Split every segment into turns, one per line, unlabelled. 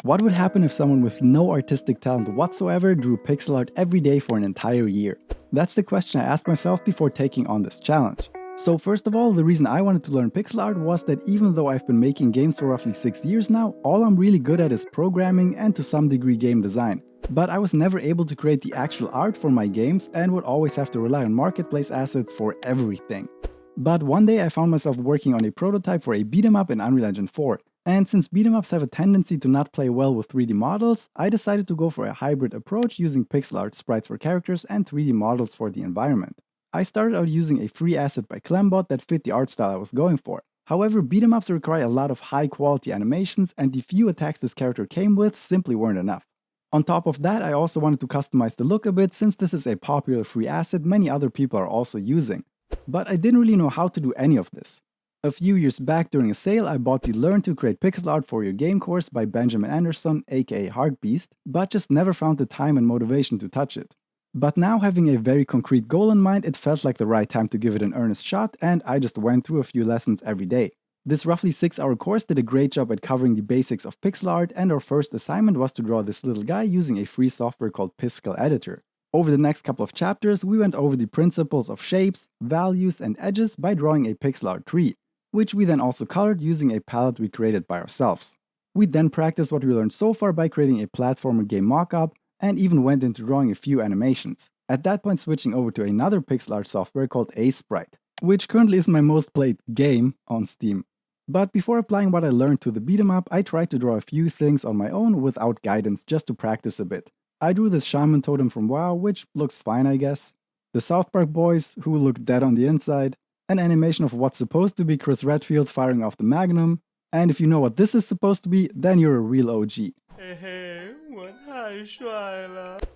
What would happen if someone with no artistic talent whatsoever drew pixel art every day for an entire year? That's the question I asked myself before taking on this challenge. So first of all, the reason I wanted to learn pixel art was that even though I've been making games for roughly 6 years now, all I'm really good at is programming and to some degree game design. But I was never able to create the actual art for my games and would always have to rely on marketplace assets for everything. But one day I found myself working on a prototype for a beat 'em up in Unreal Engine 4, and since beat 'em ups have a tendency to not play well with 3D models, I decided to go for a hybrid approach using pixel art sprites for characters and 3D models for the environment. I started out using a free asset by Clembot that fit the art style I was going for. However, beat 'em ups require a lot of high quality animations, and the few attacks this character came with simply weren't enough. On top of that, I also wanted to customize the look a bit since this is a popular free asset many other people are also using. But I didn't really know how to do any of this. A few years back during a sale, I bought the Learn to Create Pixel Art for Your Game course by Benjamin Anderson, aka Heartbeast, but just never found the time and motivation to touch it. But now, having a very concrete goal in mind, it felt like the right time to give it an earnest shot, and I just went through a few lessons every day. This roughly 6-hour course did a great job at covering the basics of pixel art, and our first assignment was to draw this little guy using a free software called Piscal Editor. Over the next couple of chapters, we went over the principles of shapes, values, and edges by drawing a pixel art tree, which we then also colored using a palette we created by ourselves. We then practiced what we learned so far by creating a platformer game mockup, and even went into drawing a few animations. At that point, switching over to another pixel art software called Sprite, which currently is my most played game on Steam. But before applying what I learned to the beat 'em up, I tried to draw a few things on my own without guidance just to practice a bit. I drew this shaman totem from WoW, which looks fine I guess. The South Park boys, who look dead on the inside. An animation of what's supposed to be Chris Redfield firing off the Magnum. And if you know what this is supposed to be, then you're a real OG.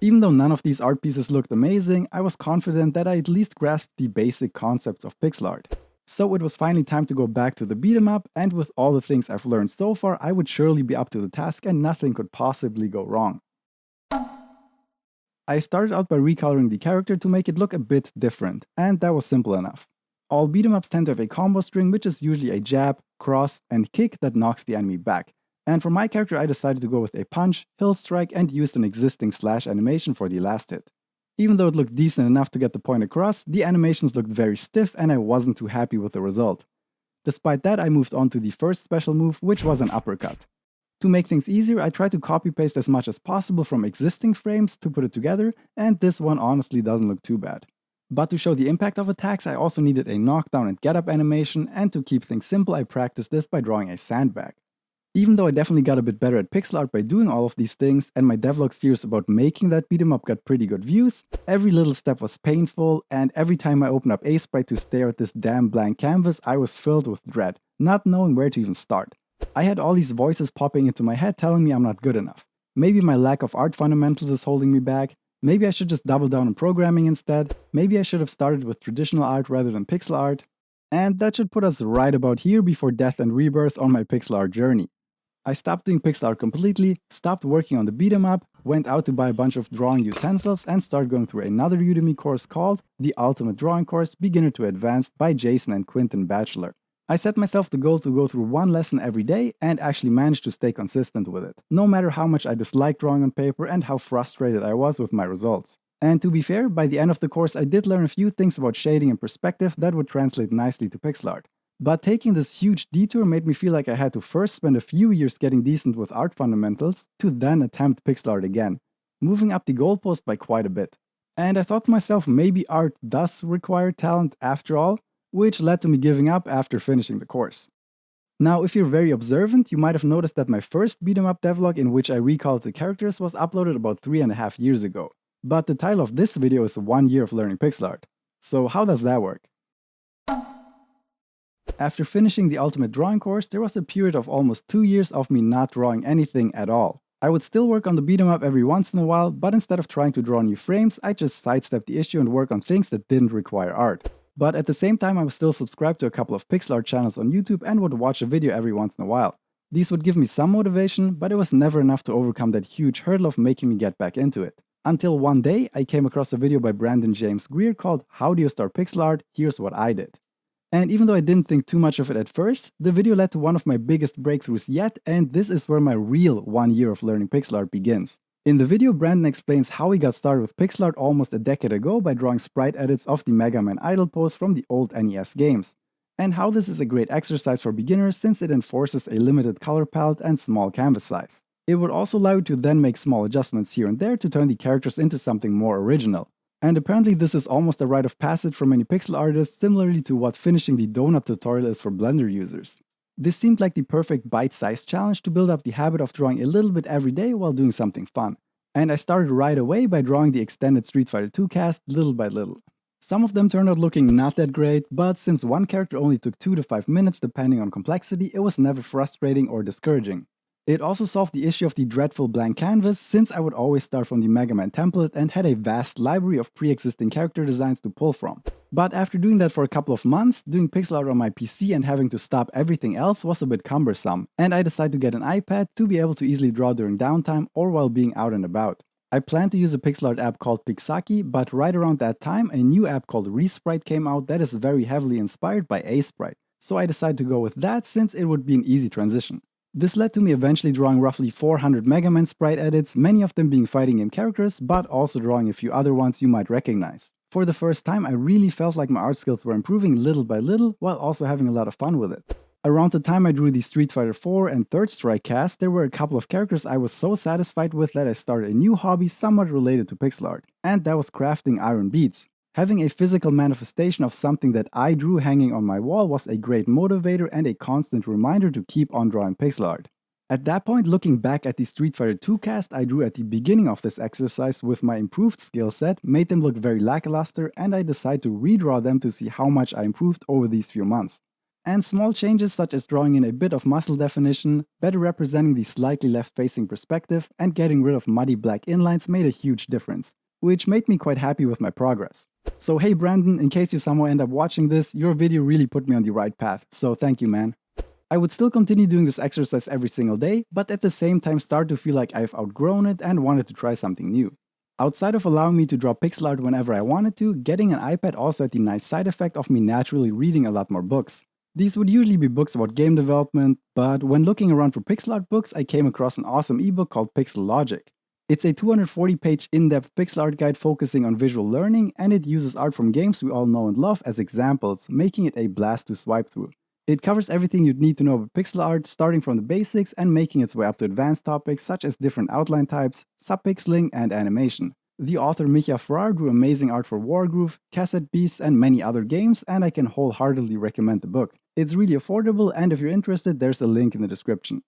Even though none of these art pieces looked amazing, I was confident that I at least grasped the basic concepts of pixel art. So it was finally time to go back to the beat 'em up, and with all the things I've learned so far, I would surely be up to the task and nothing could possibly go wrong. I started out by recoloring the character to make it look a bit different, and that was simple enough. All beat 'em ups tend to have a combo string, which is usually a jab, cross, and kick that knocks the enemy back. And for my character, I decided to go with a punch, hill strike, and used an existing slash animation for the last hit. Even though it looked decent enough to get the point across, the animations looked very stiff and I wasn't too happy with the result. Despite that, I moved on to the first special move, which was an uppercut. To make things easier, I tried to copy-paste as much as possible from existing frames to put it together, and this one honestly doesn't look too bad. But to show the impact of attacks, I also needed a knockdown and get-up animation, and to keep things simple, I practiced this by drawing a sandbag. Even though I definitely got a bit better at pixel art by doing all of these things, and my devlog series about making that beat 'em up got pretty good views, every little step was painful, and every time I opened up Sprite to stare at this damn blank canvas, I was filled with dread, not knowing where to even start. I had all these voices popping into my head telling me I'm not good enough. Maybe my lack of art fundamentals is holding me back. Maybe I should just double down on programming instead. Maybe I should have started with traditional art rather than pixel art. And that should put us right about here before death and rebirth on my pixel art journey. I stopped doing pixel art completely, stopped working on the beat 'em up, went out to buy a bunch of drawing utensils, and started going through another Udemy course called The Ultimate Drawing Course Beginner to Advanced by Jason and Quentin Batchelor. I set myself the goal to go through one lesson every day and actually managed to stay consistent with it, no matter how much I disliked drawing on paper and how frustrated I was with my results. And to be fair, by the end of the course I did learn a few things about shading and perspective that would translate nicely to pixel art. But taking this huge detour made me feel like I had to first spend a few years getting decent with art fundamentals to then attempt pixel art again, moving up the goalpost by quite a bit. And I thought to myself, maybe art does require talent after all, which led to me giving up after finishing the course. Now, if you're very observant, you might have noticed that my first beat 'em up devlog in which I recalled the characters was uploaded about 3.5 years ago. But the title of this video is 1 year of learning pixel art. So how does that work? After finishing the Ultimate Drawing course, there was a period of almost 2 years of me not drawing anything at all. I would still work on the beat 'em up every once in a while, but instead of trying to draw new frames, I just sidestepped the issue and work on things that didn't require art. But at the same time, I was still subscribed to a couple of pixel art channels on YouTube and would watch a video every once in a while. These would give me some motivation, but it was never enough to overcome that huge hurdle of making me get back into it. Until one day, I came across a video by Brandon James Greer called How Do You Start Pixel Art? Here's What I Did. And even though I didn't think too much of it at first, the video led to one of my biggest breakthroughs yet, and this is where my real 1 year of learning pixel art begins. In the video, Brandon explains how he got started with pixel art almost a decade ago by drawing sprite edits of the Mega Man idle pose from the old NES games, and how this is a great exercise for beginners since it enforces a limited color palette and small canvas size. It would also allow you to then make small adjustments here and there to turn the characters into something more original. And apparently this is almost a rite of passage for many pixel artists, similarly to what finishing the donut tutorial is for Blender users. This seemed like the perfect bite-sized challenge to build up the habit of drawing a little bit every day while doing something fun. And I started right away by drawing the extended Street Fighter 2 cast little by little. Some of them turned out looking not that great, but since one character only took 2 to 5 minutes depending on complexity, it was never frustrating or discouraging. It also solved the issue of the dreadful blank canvas, since I would always start from the Mega Man template and had a vast library of pre-existing character designs to pull from. But after doing that for a couple of months, doing pixel art on my PC and having to stop everything else was a bit cumbersome, and I decided to get an iPad to be able to easily draw during downtime or while being out and about. I planned to use a pixel art app called Pixaki, but right around that time a new app called Resprite came out that is very heavily inspired by Asprite, so I decided to go with that since it would be an easy transition. This led to me eventually drawing roughly 400 Mega Man sprite edits, many of them being fighting game characters, but also drawing a few other ones you might recognize. For the first time, I really felt like my art skills were improving little by little, while also having a lot of fun with it. Around the time I drew the Street Fighter 4 and Third Strike cast, there were a couple of characters I was so satisfied with that I started a new hobby somewhat related to pixel art, and that was crafting iron beads. Having a physical manifestation of something that I drew hanging on my wall was a great motivator and a constant reminder to keep on drawing pixel art. At that point, looking back at the Street Fighter 2 cast I drew at the beginning of this exercise with my improved skill set made them look very lackluster, and I decided to redraw them to see how much I improved over these few months. And small changes such as drawing in a bit of muscle definition, better representing the slightly left-facing perspective, and getting rid of muddy black inlines made a huge difference, which made me quite happy with my progress. So hey Brandon, in case you somehow end up watching this, your video really put me on the right path, so thank you, man. I would still continue doing this exercise every single day, but at the same time start to feel like I've outgrown it and wanted to try something new. Outside of allowing me to draw pixel art whenever I wanted to, getting an iPad also had the nice side effect of me naturally reading a lot more books. These would usually be books about game development, but when looking around for pixel art books, I came across an awesome ebook called Pixel Logic. It's a 240-page in-depth pixel art guide focusing on visual learning, and it uses art from games we all know and love as examples, making it a blast to swipe through. It covers everything you'd need to know about pixel art, starting from the basics and making its way up to advanced topics such as different outline types, subpixeling, and animation. The author Micha Farrar drew amazing art for Wargroove, Cassette Beasts, and many other games, and I can wholeheartedly recommend the book. It's really affordable, and if you're interested, there's a link in the description.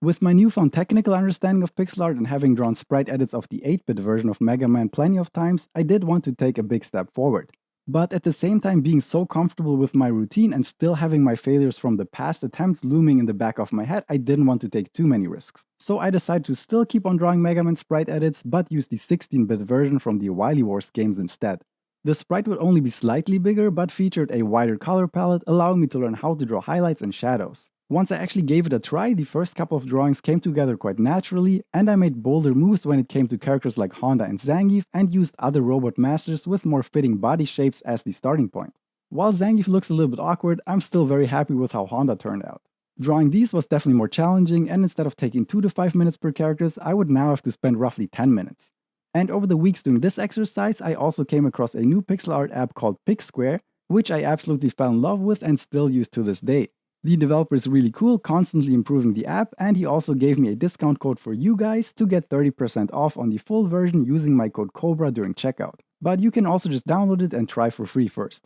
With my newfound technical understanding of pixel art and having drawn sprite edits of the 8-bit version of Mega Man plenty of times, I did want to take a big step forward. But at the same time being so comfortable with my routine and still having my failures from the past attempts looming in the back of my head, I didn't want to take too many risks. So I decided to still keep on drawing Mega Man sprite edits, but use the 16-bit version from the Wily Wars games instead. The sprite would only be slightly bigger, but featured a wider color palette, allowing me to learn how to draw highlights and shadows. Once I actually gave it a try, the first couple of drawings came together quite naturally, and I made bolder moves when it came to characters like Honda and Zangief, and used other robot masters with more fitting body shapes as the starting point. While Zangief looks a little bit awkward, I'm still very happy with how Honda turned out. Drawing these was definitely more challenging, and instead of taking 2 to 5 minutes per characters, I would now have to spend roughly 10 minutes. And over the weeks doing this exercise, I also came across a new pixel art app called PixSquare, which I absolutely fell in love with and still use to this day. The developer is really cool, constantly improving the app, and he also gave me a discount code for you guys to get 30% off on the full version using my code COBRA during checkout. But you can also just download it and try for free first.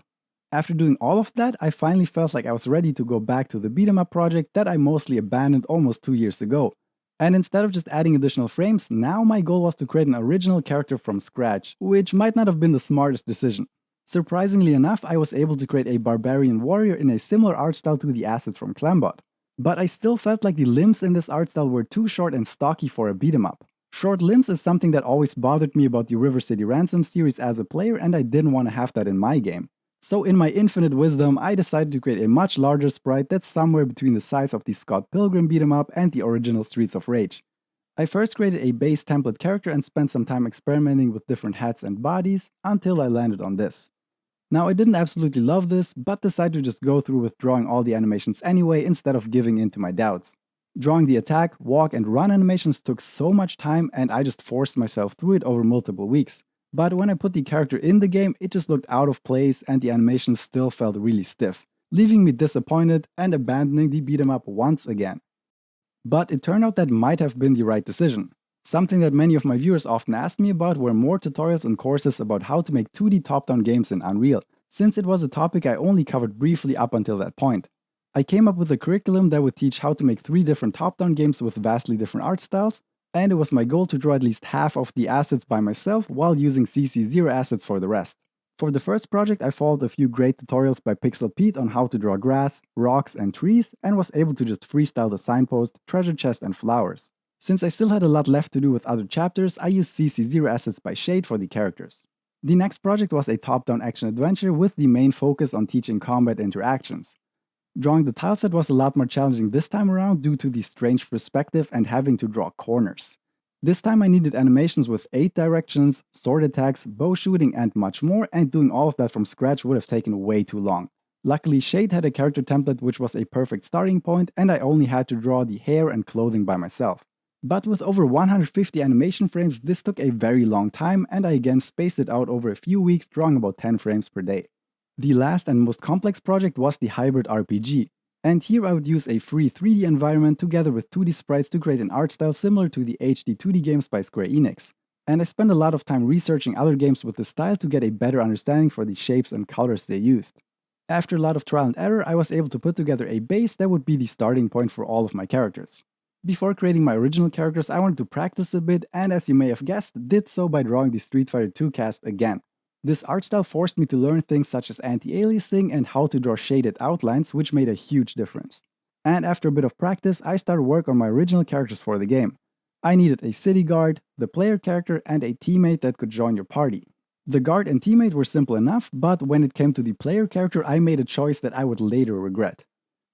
After doing all of that, I finally felt like I was ready to go back to the beat-em-up project that I mostly abandoned almost 2 years ago. And instead of just adding additional frames, now my goal was to create an original character from scratch, which might not have been the smartest decision. Surprisingly enough, I was able to create a barbarian warrior in a similar art style to the assets from Clambot. But I still felt like the limbs in this art style were too short and stocky for a beat-em-up. Short limbs is something that always bothered me about the River City Ransom series as a player, and I didn't want to have that in my game. So in my infinite wisdom, I decided to create a much larger sprite that's somewhere between the size of the Scott Pilgrim beat-em-up and the original Streets of Rage. I first created a base template character and spent some time experimenting with different hats and bodies until I landed on this. Now, I didn't absolutely love this, but decided to just go through with drawing all the animations anyway instead of giving in to my doubts. Drawing the attack, walk, and run animations took so much time, and I just forced myself through it over multiple weeks. But when I put the character in the game, it just looked out of place and the animations still felt really stiff, leaving me disappointed and abandoning the beat 'em up once again. But it turned out that might have been the right decision. Something that many of my viewers often asked me about were more tutorials and courses about how to make 2D top-down games in Unreal, since it was a topic I only covered briefly up until that point. I came up with a curriculum that would teach how to make 3 different top-down games with vastly different art styles, and it was my goal to draw at least half of the assets by myself while using CC0 assets for the rest. For the first project, I followed a few great tutorials by Pixel Pete on how to draw grass, rocks, and trees, and was able to just freestyle the signpost, treasure chest, and flowers. Since I still had a lot left to do with other chapters, I used CC0 assets by Shade for the characters. The next project was a top-down action-adventure with the main focus on teaching combat interactions. Drawing the tileset was a lot more challenging this time around due to the strange perspective and having to draw corners. This time I needed animations with 8 directions, sword attacks, bow shooting, and much more, and doing all of that from scratch would have taken way too long. Luckily, Shade had a character template which was a perfect starting point, and I only had to draw the hair and clothing by myself. But with over 150 animation frames, this took a very long time, and I again spaced it out over a few weeks, drawing about 10 frames per day. The last and most complex project was the hybrid RPG. And here I would use a free 3D environment together with 2D sprites to create an art style similar to the HD 2D games by Square Enix. And I spent a lot of time researching other games with this style to get a better understanding for the shapes and colors they used. After a lot of trial and error, I was able to put together a base that would be the starting point for all of my characters. Before creating my original characters, I wanted to practice a bit, and as you may have guessed, did so by drawing the Street Fighter 2 cast again. This art style forced me to learn things such as anti-aliasing and how to draw shaded outlines, which made a huge difference. And after a bit of practice, I started work on my original characters for the game. I needed a city guard, the player character, and a teammate that could join your party. The guard and teammate were simple enough, but when it came to the player character, I made a choice that I would later regret.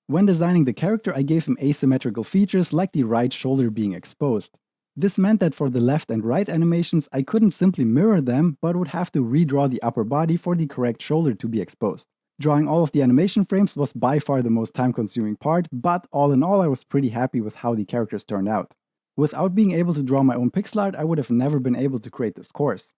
When designing the character, I gave him asymmetrical features like the right shoulder being exposed. This meant that for the left and right animations, I couldn't simply mirror them, but would have to redraw the upper body for the correct shoulder to be exposed. Drawing all of the animation frames was by far the most time-consuming part, but all in all I was pretty happy with how the characters turned out. Without being able to draw my own pixel art, I would have never been able to create this course.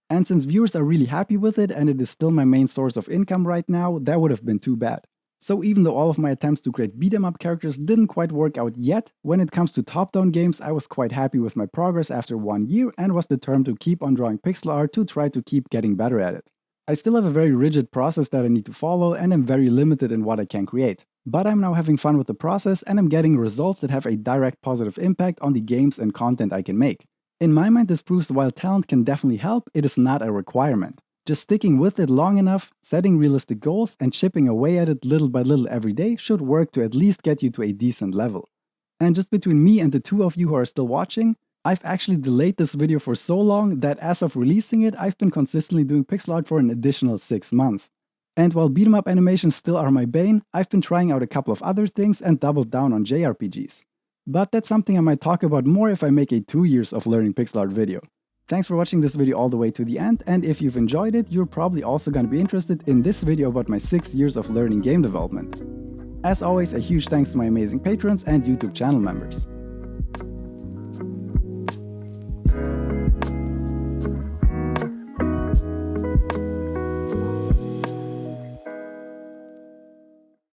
And since viewers are really happy with it and it is still my main source of income right now, that would have been too bad. So even though all of my attempts to create beat-em-up characters didn't quite work out yet, when it comes to top-down games I was quite happy with my progress after 1 year and was determined to keep on drawing pixel art to try to keep getting better at it. I still have a very rigid process that I need to follow and am very limited in what I can create. But I'm now having fun with the process and I'm getting results that have a direct positive impact on the games and content I can make. In my mind, this proves while talent can definitely help, it is not a requirement. Just sticking with it long enough, setting realistic goals, and chipping away at it little by little every day should work to at least get you to a decent level. And just between me and the 2 of you who are still watching, I've actually delayed this video for so long that as of releasing it, I've been consistently doing pixel art for an additional 6 months. And while beat 'em up animations still are my bane, I've been trying out a couple of other things and doubled down on JRPGs. But that's something I might talk about more if I make a 2 years of learning pixel art video. Thanks for watching this video all the way to the end, and if you've enjoyed it, you're probably also going to be interested in this video about my 6 years of learning game development. As always, a huge thanks to my amazing patrons and YouTube channel members.